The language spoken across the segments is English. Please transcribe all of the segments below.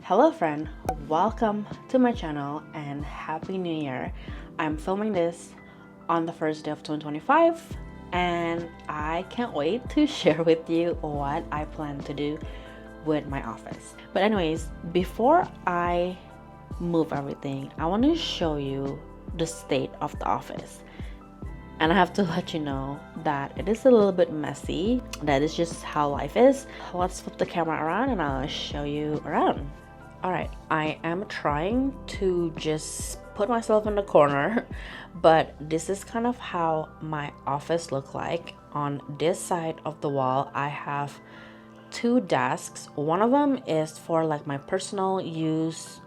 Hello friend, welcome to my channel and happy new year. I'm filming this on the first day of 2025 and I can't wait to share with you what I plan to do with my office. But anyways, before I move everything, I want to show you the state of the office. And I have to let you know that it is a little bit messy. That is just how life is. Let's flip the camera around and I'll show you around. Alright, I am trying to just put myself in the corner, but this is kind of how my office looks like. On this side of the wall, I have two desks. One of them is for like my personal use,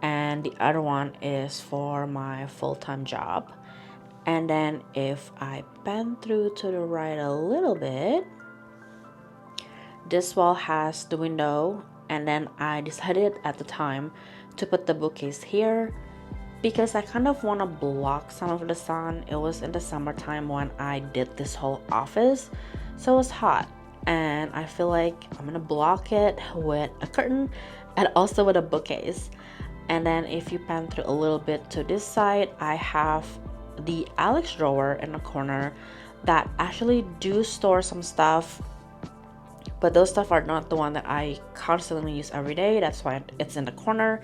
and the other one is for my full-time job. And then if I bend through to the right a little bit, this wall has the window. And then I decided at the time to put the bookcase here because I kind of want to block some of the sun. It was in the summertime when I did this whole office, so it was hot. And I feel like I'm going to block it with a curtain and also with a bookcase. And then if you pan through a little bit to this side, I have the Alex drawer in the corner that actually do store some stuff. But those stuff are not the one that I constantly use every day. That's why it's in the corner.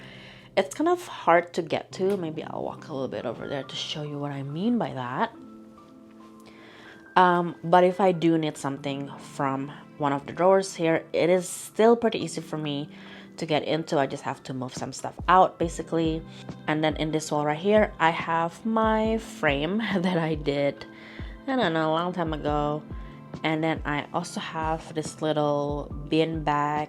It's kind of hard to get to. Maybe I'll walk a little bit over there to show you what I mean by that. But if I do need something from one of the drawers here, it is still pretty easy for me to get into. I just have to move some stuff out basically. And then in this wall right here, I have my frame that I did, I don't know, a long time ago. And then I also have this little bean bag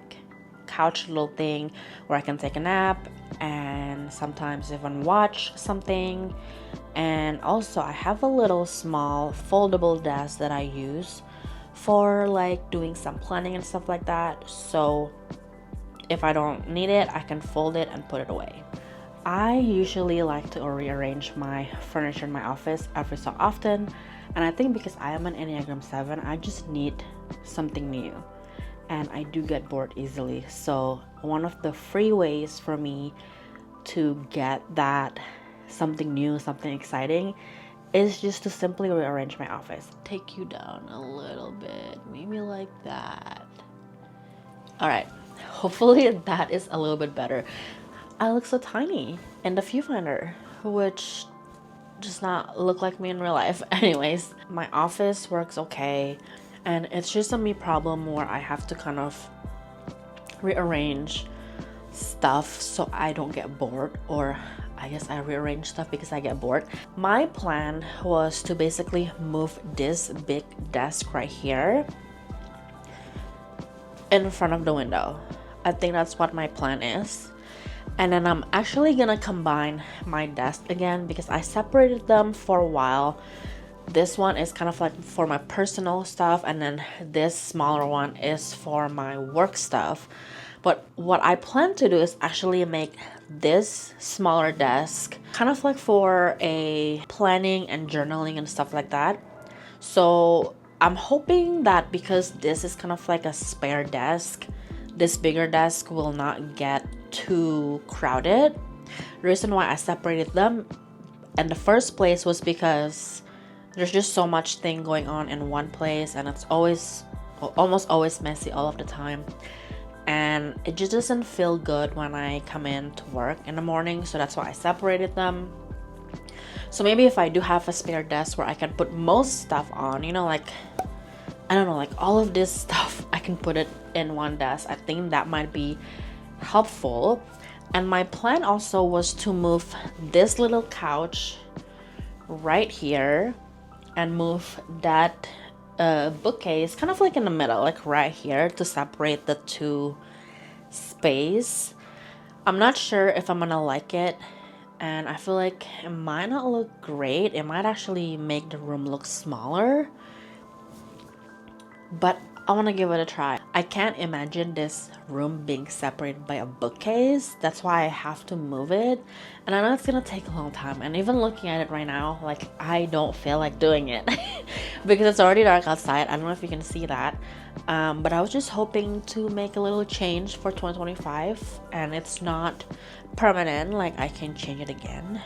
couch little thing where I can take a nap and sometimes even watch something. And also I have a little small foldable desk that I use for like doing some planning and stuff like that. So if I don't need it, I can fold it and put it away. I usually like to rearrange my furniture in my office every so often. And I think because I am an Enneagram 7, I just need something new. And I do get bored easily. So one of the free ways for me to get that something new, something exciting, is just to simply rearrange my office. Take you down a little bit, maybe like that. Alright, hopefully that is a little bit better. I look so tiny in the viewfinder, which does not look like me in real life. Anyways, my office works okay, and it's just a me problem where I have to kind of rearrange stuff so I don't get bored, or I guess I rearrange stuff because I get bored. My plan was to basically move this big desk right here in front of the window. I think that's what my plan is. And then I'm actually gonna combine my desk again because I separated them for a while. This one is kind of like for my personal stuff, and then this smaller one is for my work stuff. But what I plan to do is actually make this smaller desk kind of like for a planning and journaling and stuff like that. So I'm hoping that because this is kind of like a spare desk, this bigger desk will not get too crowded. The reason why I separated them in the first place was because there's just so much thing going on in one place, and it's almost always messy all of the time, and it just doesn't feel good when I come in to work in the morning. So that's why I separated them. So maybe if I do have a spare desk where I can put most stuff on, you know, like I don't know, like all of this stuff, I can put it in one desk. I think that might be helpful. And my plan also was to move this little couch right here and move that bookcase kind of like in the middle, like right here, to separate the two space. I'm not sure if I'm gonna like it, and I feel like it might not look great. It might actually make the room look smaller, but I want to give it a try. I can't imagine this room being separated by a bookcase. That's why I have to move it. And I know it's gonna take a long time. And even looking at it right now, like, I don't feel like doing it because it's already dark outside. I don't know if you can see that. But I was just hoping to make a little change for 2025, and it's not permanent. Like, I can change it again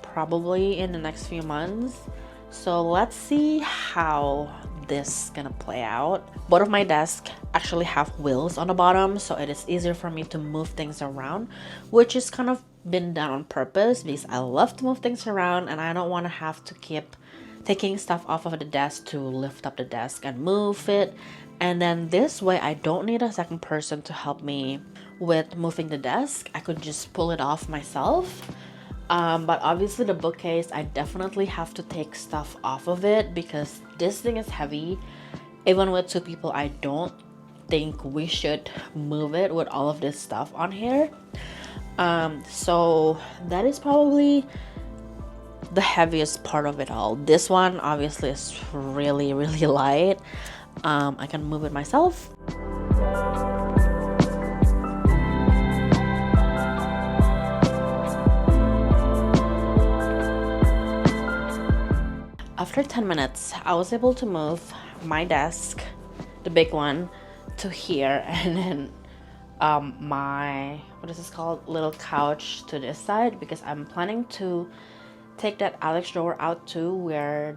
probably in the next few months. So let's see how this is gonna play out. Both of my desks actually have wheels on the bottom, so it is easier for me to move things around, which is kind of been done on purpose because I love to move things around and I don't want to have to keep taking stuff off of the desk to lift up the desk and move it. And then this way I don't need a second person to help me with moving the desk. I could just pull it off myself. But obviously the bookcase, I definitely have to take stuff off of it because this thing is heavy. Even with two people, I don't think we should move it with all of this stuff on here. So that is probably the heaviest part of it all. This one obviously is really light. I can move it myself. After 10 minutes, I was able to move my desk, the big one, to here, and then my, what is this called, little couch to this side, because I'm planning to take that Alex drawer out too, where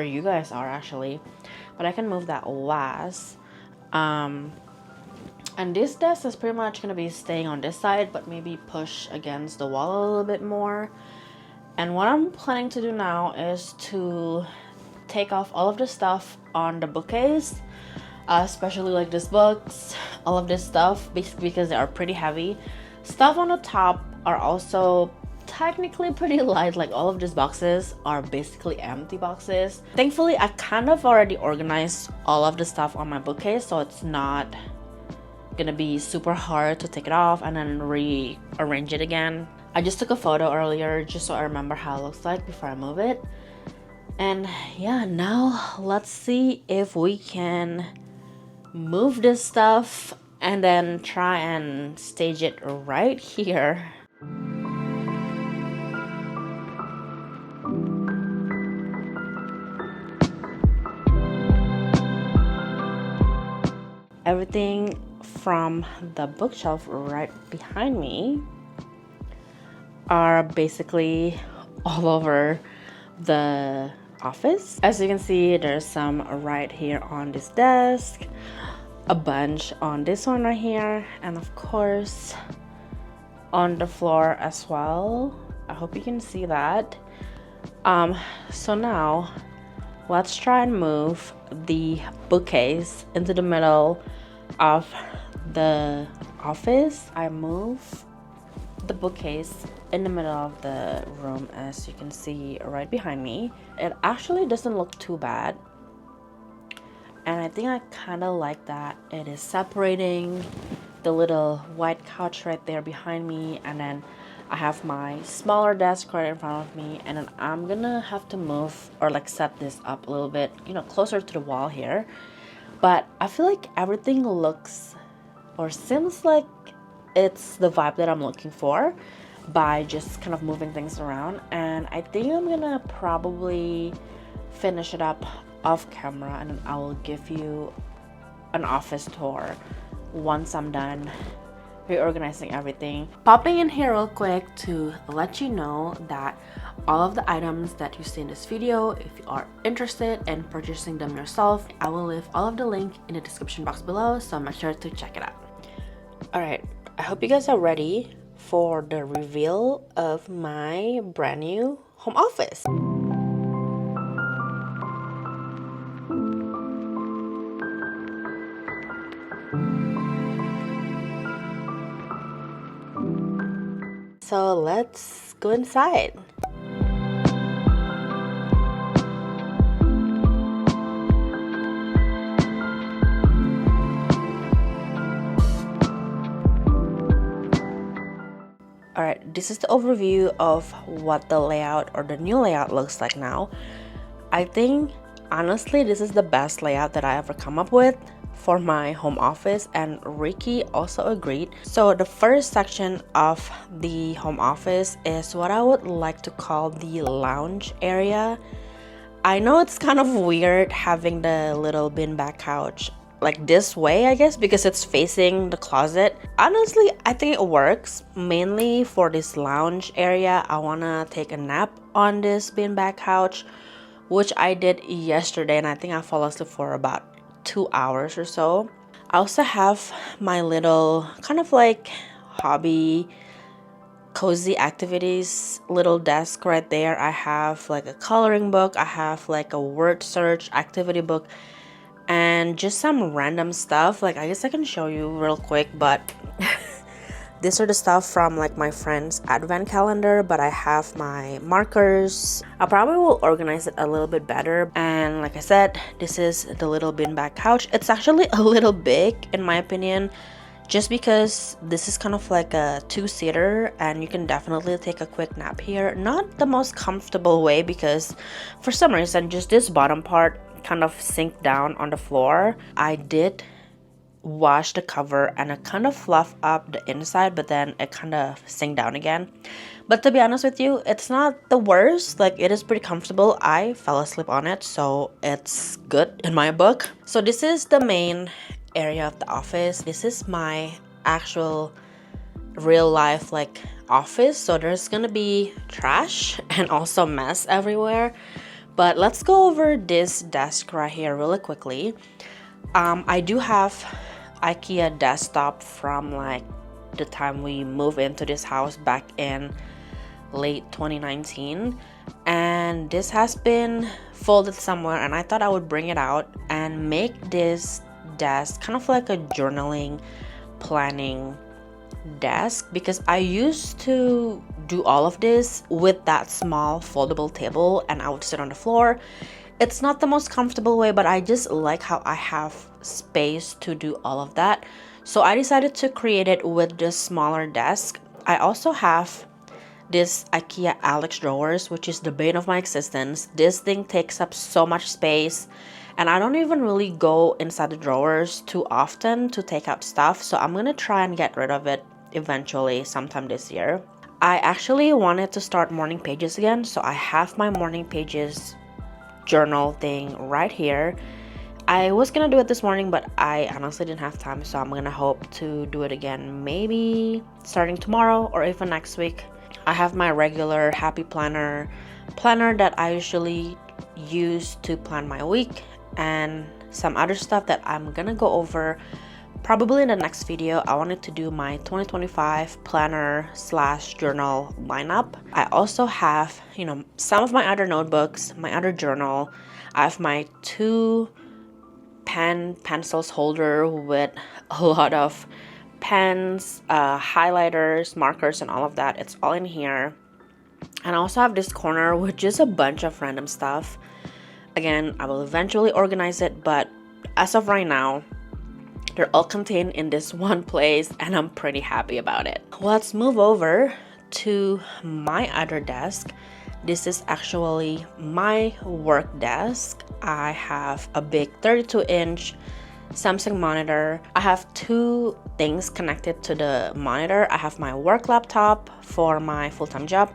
you guys are actually, but I can move that last. And this desk is pretty much gonna be staying on this side, but maybe push against the wall a little bit more. And what I'm planning to do now is to take off all of the stuff on the bookcase, especially like these books, all of this stuff, because they are pretty heavy. Stuff on the top are also technically pretty light. Like, all of these boxes are basically empty boxes. Thankfully, I kind of already organized all of the stuff on my bookcase, so it's not gonna be super hard to take it off and then rearrange it again. I just took a photo earlier just so I remember how it looks like before I move it. And yeah, now let's see if we can move this stuff and then try and stage it right here. Everything from the bookshelf right behind me are basically all over the office. As you can see, there's some right here on this desk, a bunch on this one right here, and of course on the floor as well. I hope you can see that. So now let's try and move the bookcase into the middle of the office. I move the bookcase in the middle of the room, as you can see right behind me. It actually doesn't look too bad, and I think I kind of like that it is separating the little white couch right there behind me, and then I have my smaller desk right in front of me, and then I'm gonna have to move or like set this up a little bit, closer to the wall here. But I feel like everything looks or seems like it's the vibe that I'm looking for by just kind of moving things around. And I think I'm gonna probably finish it up off camera, and then I will give you an office tour once I'm done reorganizing everything. Popping in here real quick to let you know that all of the items that you see in this video, if you are interested in purchasing them yourself, I will leave all of the link in the description box below, so make sure to check it out. Alright, I hope you guys are ready for the reveal of my brand new home office. So let's go inside. Alright, this is the overview of what the layout or the new layout looks like now. I think Honestly, this is the best layout that I ever come up with for my home office, and Ricky also agreed. So the first section of the home office is what I would like to call the lounge area. I know it's kind of weird having the little beanbag couch like this way, I guess, because it's facing the closet. Honestly, I think it works. Mainly for this lounge area, I wanna take a nap on this beanbag couch, which I did yesterday, and I think I fell asleep for about 2 hours or so. I also have my little kind of like hobby cozy activities little desk right there. I have like a coloring book, I have like a word search activity book, and just some random stuff. Like, I guess I can show you real quick, but these are the stuff from like my friend's advent calendar, but I have my markers. I probably will organize it a little bit better. And like I said, this is the little beanbag couch. It's actually a little big in my opinion, just because this is kind of like a two-seater and you can definitely take a quick nap here. Not the most comfortable way, because for some reason just this bottom part kind of sink down on the floor. I did wash the cover and I kind of fluff up the inside, but then it kind of sink down again. But to be honest with you, it's not the worst. Like, it is pretty comfortable. I fell asleep on it, so it's good in my book. So this is the main area of the office. This is my actual real life like office, so there's gonna be trash and also mess everywhere. But let's go over this desk right here really quickly. I do have IKEA desktop from like the time we moved into this house back in late 2019, and this has been folded somewhere, and I thought I would bring it out and make this desk kind of like a journaling planning desk, because I used to do all of this with that small foldable table and I would sit on the floor. It's not the most comfortable way, but I just like how I have space to do all of that. So I decided to create it with this smaller desk. I also have this IKEA Alex drawers, which is the bane of my existence. This thing takes up so much space, and I don't even really go inside the drawers too often to take out stuff, so I'm gonna try and get rid of it eventually sometime this year. I actually wanted to start morning pages again, so I have my morning pages journal thing right here. I was gonna do it this morning, but I honestly didn't have time, so I'm gonna hope to do it again maybe starting tomorrow or even next week. I have my regular happy planner that I usually use to plan my week, and some other stuff that I'm gonna go over probably in the next video. I wanted to do my 2025 planner / journal lineup. I also have, some of my other notebooks, my other journal. I have my 2 pencils holder with a lot of pens, highlighters, markers, and all of that. It's all in here. And I also have this corner with just a bunch of random stuff. Again, I will eventually organize it, but as of right now, they're all contained in this one place, and I'm pretty happy about it. Let's move over to my other desk. This is actually my work desk. I have a big 32-inch Samsung monitor. I have 2 things connected to the monitor. I have my work laptop for my full-time job,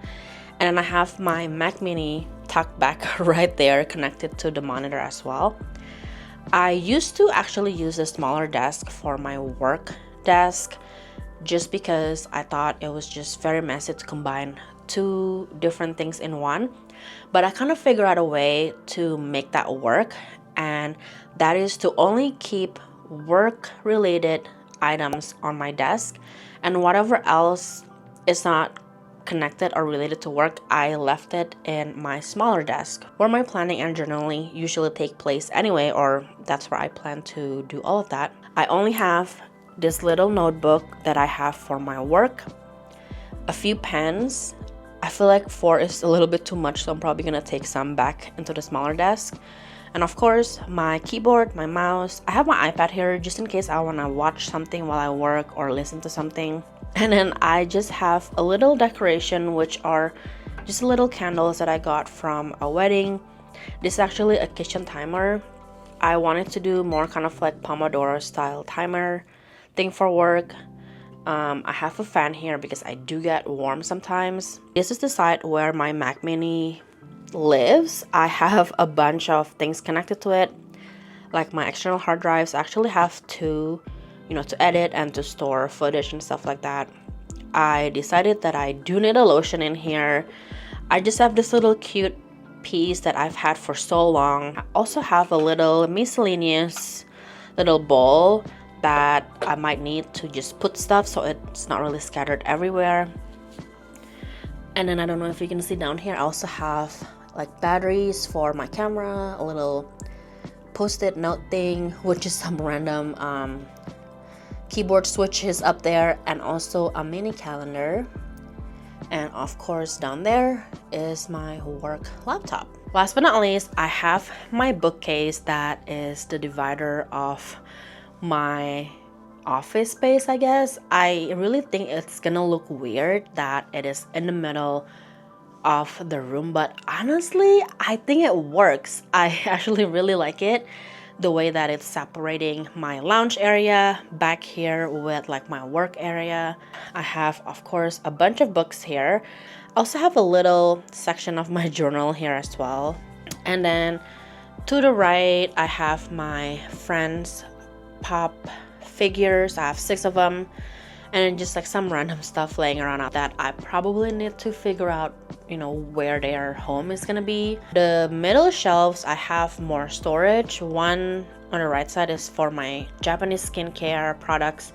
and then I have my Mac Mini tucked back right there connected to the monitor as well. I used to actually use a smaller desk for my work desk, just because I thought it was just very messy to combine 2 different things in one. But I kind of figured out a way to make that work, and that is to only keep work related items on my desk, and whatever else is not connected or related to work, I left it in my smaller desk where my planning and journaling usually take place anyway, or that's where I plan to do all of that. I only have this little notebook that I have for my work, a few pens. I feel like 4 is a little bit too much, so I'm probably gonna take some back into the smaller desk. And of course, my keyboard, my mouse. I have my iPad here just in case I wanna watch something while I work or listen to something. And then I just have a little decoration, which are just little candles that I got from a wedding. This is actually a kitchen timer. I wanted to do more kind of like Pomodoro style timer thing for work. I have a fan here because I do get warm sometimes. This is the side where my Mac Mini lives. I have a bunch of things connected to it, like my external hard drives. I actually have to, to edit and to store footage and stuff like that. I decided that I do need a lotion in here. I just have this little cute piece that I've had for so long. I also have a little miscellaneous little bowl that I might need to just put stuff so it's not really scattered everywhere. And then I don't know if you can see down here, I also have like batteries for my camera, a little post-it note thing, which is some random keyboard switches up there, and also a mini calendar. And of course down there is my work laptop. Last but not least, I have my bookcase that is the divider of my office space, I guess. I really think it's gonna look weird that it is in the middle of the room, but honestly I think it works. I actually really like it, the way that it's separating my lounge area back here with like my work area. I have, of course, a bunch of books here. I also have a little section of my journal here as well. And then to the right, I have my friends' pop figures. I have 6 of them. And then just like some random stuff laying around out that I probably need to figure out, where their home is gonna be. The middle shelves, I have more storage. One on the right side is for my Japanese skincare products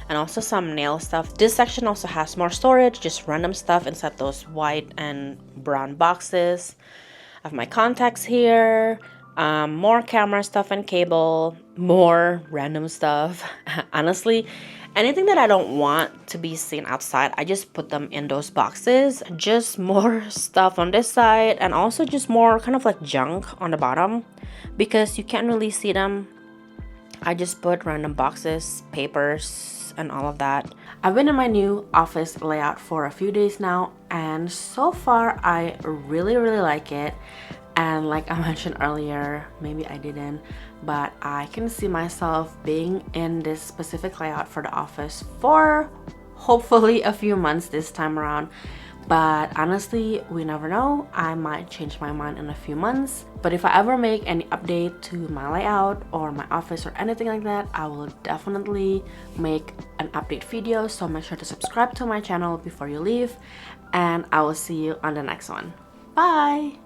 and also some nail stuff. This section also has more storage, just random stuff inside those white and brown boxes. I have my contacts here, more camera stuff and cable, more random stuff. Honestly, anything that I don't want to be seen outside, I just put them in those boxes. Just more stuff on this side, and also just more kind of like junk on the bottom because you can't really see them. I just put random boxes, papers, and all of that. I've been in my new office layout for a few days now, and so far I really like it. And like I mentioned earlier, maybe I didn't, but I can see myself being in this specific layout for the office for hopefully a few months this time around. But honestly, we never know. I might change my mind in a few months. But if I ever make any update to my layout or my office or anything like that, I will definitely make an update video. So make sure to subscribe to my channel before you leave, and I will see you on the next one. Bye!